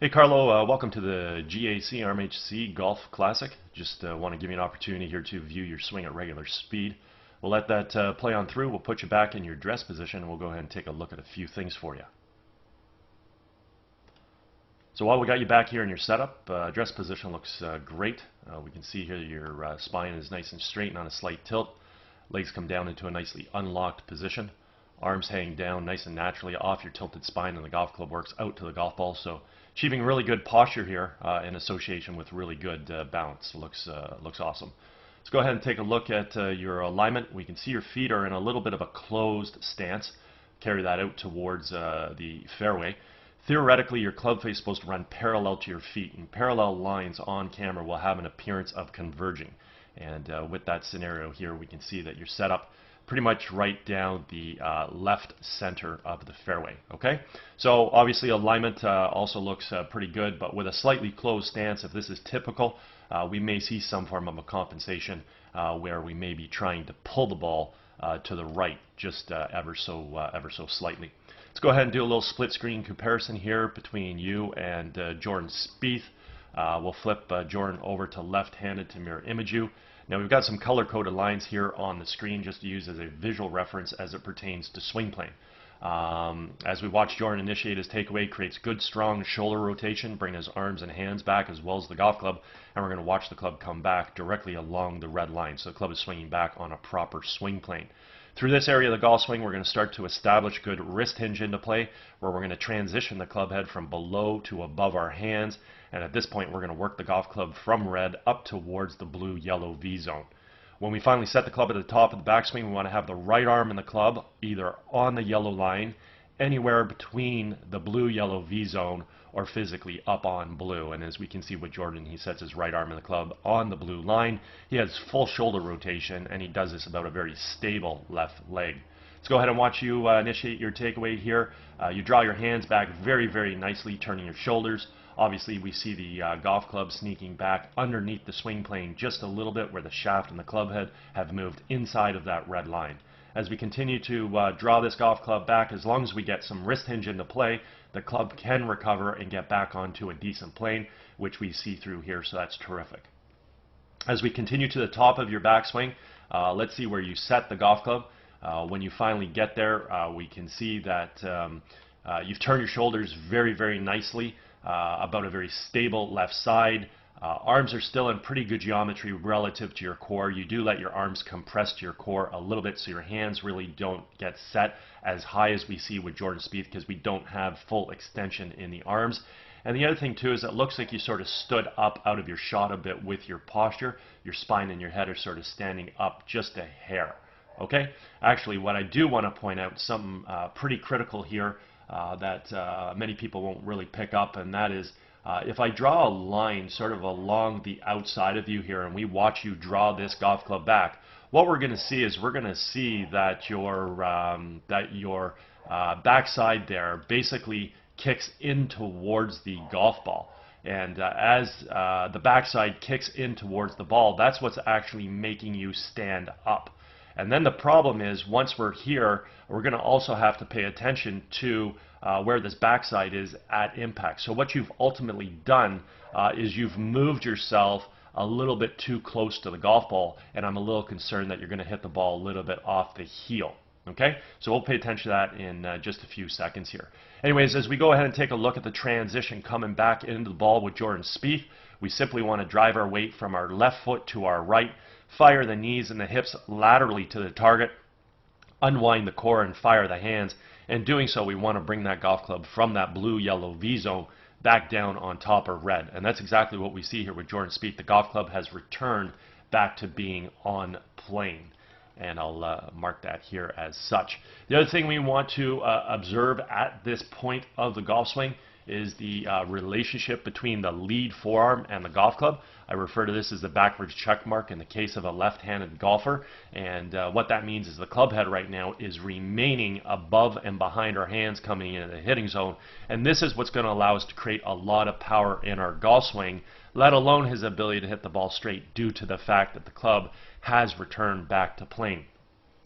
Hey Carlo, welcome to the GAC RMHC Golf Classic. Just want to give you an opportunity here to view your swing at regular speed. We'll let that play on through. We'll put you back in your dress position and we'll go ahead and take a look at a few things for you. So while we got you back here in your setup, dress position looks great. We can see here your spine is nice and straight and on a slight tilt. Legs come down into a nicely unlocked position. Arms hang down nice and naturally off your tilted spine, and the golf club works out to the golf ball. So achieving really good posture here in association with really good balance. Looks awesome. Let's go ahead and take a look at your alignment. We can see your feet are in a little bit of a closed stance. Carry that out towards the fairway. Theoretically, your club face is supposed to run parallel to your feet, and parallel lines on camera will have an appearance of converging. And with that scenario here, we can see that you're set up pretty much right down the left center of the fairway. Okay, so obviously alignment also looks pretty good, but with a slightly closed stance, if this is typical, we may see some form of a compensation where we may be trying to pull the ball to the right just ever so slightly. Let's go ahead and do a little split screen comparison here between you and Jordan Spieth. We'll flip Jordan over to left-handed to mirror image you. Now we've got some color-coded lines here on the screen just to use as a visual reference as it pertains to swing plane. As we watch Jordan initiate his takeaway, creates good strong shoulder rotation, bring his arms and hands back as well as the golf club, and we're going to watch the club come back directly along the red line. So the club is swinging back on a proper swing plane. Through this area of the golf swing, we're going to start to establish good wrist hinge into play, where we're going to transition the club head from below to above our hands. And at this point, we're going to work the golf club from red up towards the blue-yellow V zone. When we finally set the club at the top of the backswing, we want to have the right arm in the club either on the yellow line, anywhere between the blue-yellow V zone, or physically up on blue. And as we can see with Jordan, he sets his right arm in the club on the blue line. He has full shoulder rotation, and he does this about a very stable left leg. Let's go ahead and watch you initiate your takeaway here. You draw your hands back very, very nicely, turning your shoulders. Obviously, we see the golf club sneaking back underneath the swing plane just a little bit, where the shaft and the club head have moved inside of that red line. As we continue to draw this golf club back, as long as we get some wrist hinge into play, the club can recover and get back onto a decent plane, which we see through here, so that's terrific. As we continue to the top of your backswing, let's see where you set the golf club. When you finally get there, we can see that you've turned your shoulders very, very nicely, about a very stable left side. Arms are still in pretty good geometry relative to your core. You do let your arms compress to your core a little bit so your hands really don't get set as high as we see with Jordan Spieth, because we don't have full extension in the arms. And the other thing too is it looks like you sort of stood up out of your shot a bit with your posture. Your spine and your head are sort of standing up just a hair. Okay? Actually, what I do want to point out, something pretty critical here that many people won't really pick up, and that is if I draw a line sort of along the outside of you here and we watch you draw this golf club back, what we're going to see is we're going to see that your backside there basically kicks in towards the golf ball. And as the backside kicks in towards the ball, that's what's actually making you stand up. And then the problem is, once we're here, we're going to also have to pay attention to where this backside is at impact. So what you've ultimately done is you've moved yourself a little bit too close to the golf ball, and I'm a little concerned that you're going to hit the ball a little bit off the heel. Okay, so we'll pay attention to that in just a few seconds here. Anyways, as we go ahead and take a look at the transition coming back into the ball with Jordan Spieth, we simply want to drive our weight from our left foot to our right, fire the knees and the hips laterally to the target, unwind the core and fire the hands. And doing so, we want to bring that golf club from that blue-yellow V zone back down on top of red. And that's exactly what we see here with Jordan Spieth. The golf club has returned back to being on plane. And I'll mark that here as such. The other thing we want to observe at this point of the golf swing is the relationship between the lead forearm and the golf club. I refer to this as the backwards check mark in the case of a left-handed golfer. And what that means is the club head right now is remaining above and behind our hands coming into the hitting zone. And this is what's going to allow us to create a lot of power in our golf swing, let alone his ability to hit the ball straight, due to the fact that the club has returned back to plane.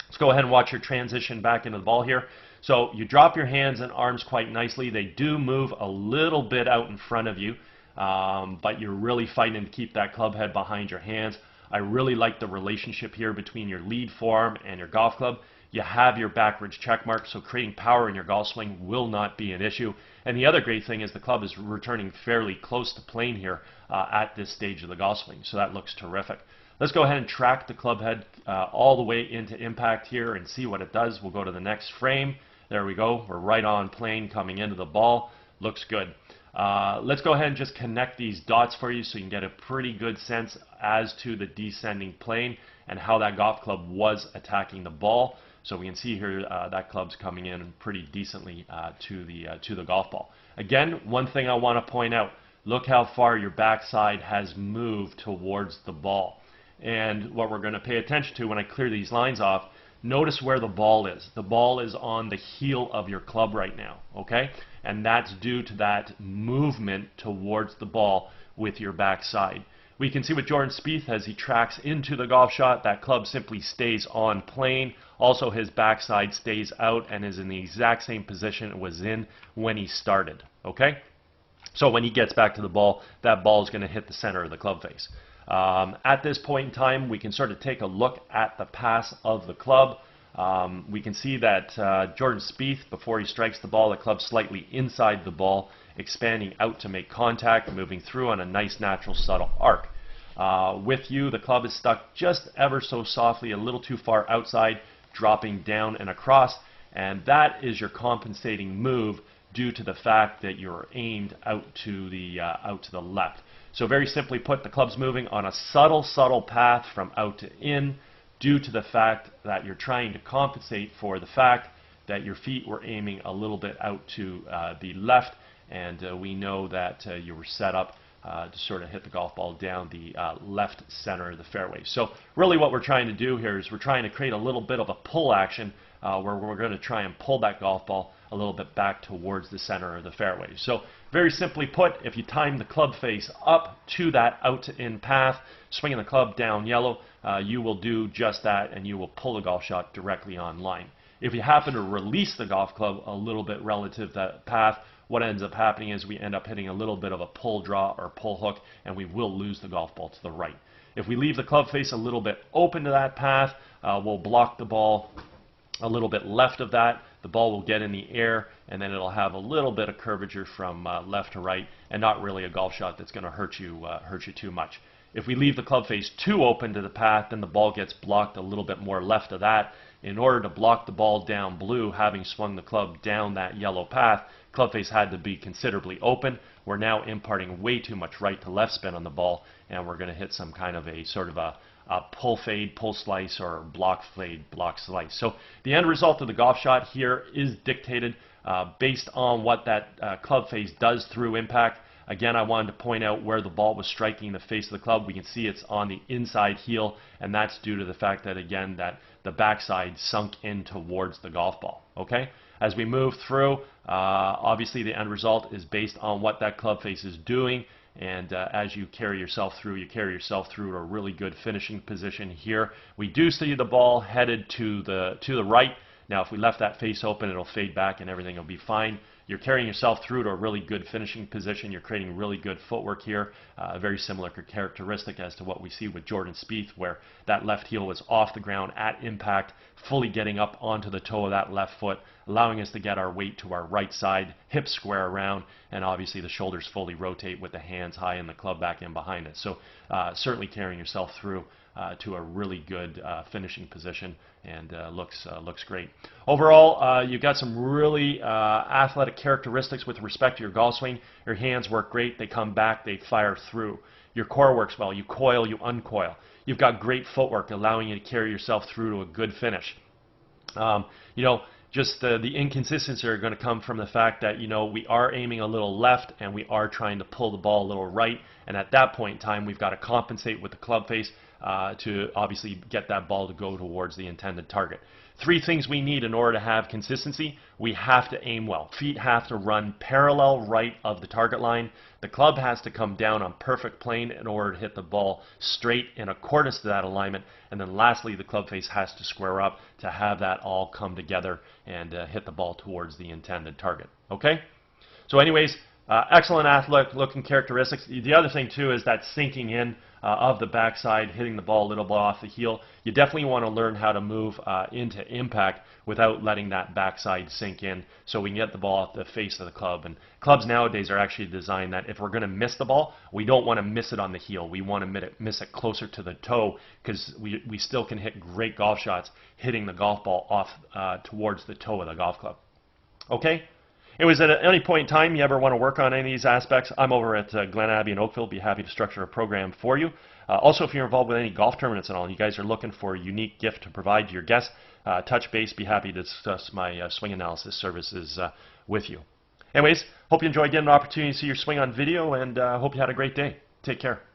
Let's go ahead and watch your transition back into the ball here. So you drop your hands and arms quite nicely. They do move a little bit out in front of you, but you're really fighting to keep that club head behind your hands. I really like the relationship here between your lead forearm and your golf club. You have your backwards check mark, so creating power in your golf swing will not be an issue. And the other great thing is the club is returning fairly close to plane here at this stage of the golf swing, so that looks terrific. Let's go ahead and track the club head all the way into impact here and see what it does. We'll go to the next frame. There we go. We're right on plane coming into the ball. Looks good. Let's go ahead and just connect these dots for you so you can get a pretty good sense as to the descending plane and how that golf club was attacking the ball. So we can see here that club's coming in pretty decently to the golf ball. Again, one thing I want to point out, look how far your backside has moved towards the ball. And what we're going to pay attention to when I clear these lines off, notice where the ball is. The ball is on the heel of your club right now, okay? And that's due to that movement towards the ball with your backside. We can see with Jordan Spieth as he tracks into the golf shot, that club simply stays on plane. Also, his backside stays out and is in the exact same position it was in when he started, okay? So when he gets back to the ball, that ball is going to hit the center of the club face. At this point in time, we can sort of take a look at the pass of the club. We can see that Jordan Spieth, before he strikes the ball, the club slightly inside the ball, expanding out to make contact, moving through on a nice natural subtle arc. With you, the club is stuck just ever so softly, a little too far outside, dropping down and across, and that is your compensating move due to the fact that you're aimed out to the left. So very simply put, the club's moving on a subtle path from out to in due to the fact that you're trying to compensate for the fact that your feet were aiming a little bit out to the left, and we know that you were set up to sort of hit the golf ball down the left center of the fairway. So really what we're trying to do here is we're trying to create a little bit of a pull action where we're going to try and pull that golf ball a little bit back towards the center of the fairway. So very simply put, if you time the club face up to that out to in path, swinging the club down yellow, you will do just that and you will pull the golf shot directly on line. If you happen to release the golf club a little bit relative to that path, what ends up happening is we end up hitting a little bit of a pull draw or pull hook, and we will lose the golf ball to the right. If we leave the club face a little bit open to that path, we'll block the ball a little bit left of that. The ball will get in the air, and then it'll have a little bit of curvature from left to right, and not really a golf shot that's going to hurt you too much. If we leave the club face too open to the path, then the ball gets blocked a little bit more left of that. In order to block the ball down blue, having swung the club down that yellow path, club face had to be considerably open. We're now imparting way too much right to left spin on the ball, and we're going to hit some kind of a sort of a pull fade, pull slice, or block fade, block slice. So the end result of the golf shot here is dictated based on what that club face does through impact. Again, I wanted to point out where the ball was striking the face of the club. We can see it's on the inside heel, and that's due to the fact that, again, that the backside sunk in towards the golf ball. Okay? As we move through, obviously the end result is based on what that club face is doing, and as you carry yourself through to a really good finishing position here. We do see the ball headed to the right. Now, if we left that face open, it'll fade back and everything will be fine. You're carrying yourself through to a really good finishing position. You're creating really good footwork here. A very similar characteristic as to what we see with Jordan Spieth, where that left heel was off the ground at impact, fully getting up onto the toe of that left foot, allowing us to get our weight to our right side, hips square around, and obviously the shoulders fully rotate with the hands high and the club back in behind it. So certainly carrying yourself through to a really good finishing position, and looks great. Overall, you've got some really athletic characteristics with respect to your golf swing. Your hands work great. They come back. They fire through. Your core works well. You coil, you uncoil. You've got great footwork, allowing you to carry yourself through to a good finish. Just the inconsistencies are going to come from the fact that, we are aiming a little left and we are trying to pull the ball a little right. And at that point in time, we've got to compensate with the club face to obviously get that ball to go towards the intended target. Three things we need in order to have consistency. We have to aim well. Feet have to run parallel right of the target line. The club has to come down on perfect plane in order to hit the ball straight in accordance to that alignment. And then lastly, the club face has to square up to have that all come together and hit the ball towards the intended target. Okay? So anyways, excellent athletic looking characteristics. The other thing too is that sinking in of the backside, hitting the ball a little bit off the heel. You definitely want to learn how to move into impact without letting that backside sink in, so we can get the ball off the face of the club. And clubs nowadays are actually designed that if we're going to miss the ball, we don't want to miss it on the heel. We want to miss it closer to the toe, because we still can hit great golf shots hitting the golf ball off towards the toe of the golf club. Okay? Anyways, at any point in time you ever want to work on any of these aspects, I'm over at Glen Abbey in Oakville. Be happy to structure a program for you. Also, if you're involved with any golf tournaments and all, and you guys are looking for a unique gift to provide to your guests, touch base. Be happy to discuss my swing analysis services with you. Anyways, hope you enjoyed getting an opportunity to see your swing on video, and hope you had a great day. Take care.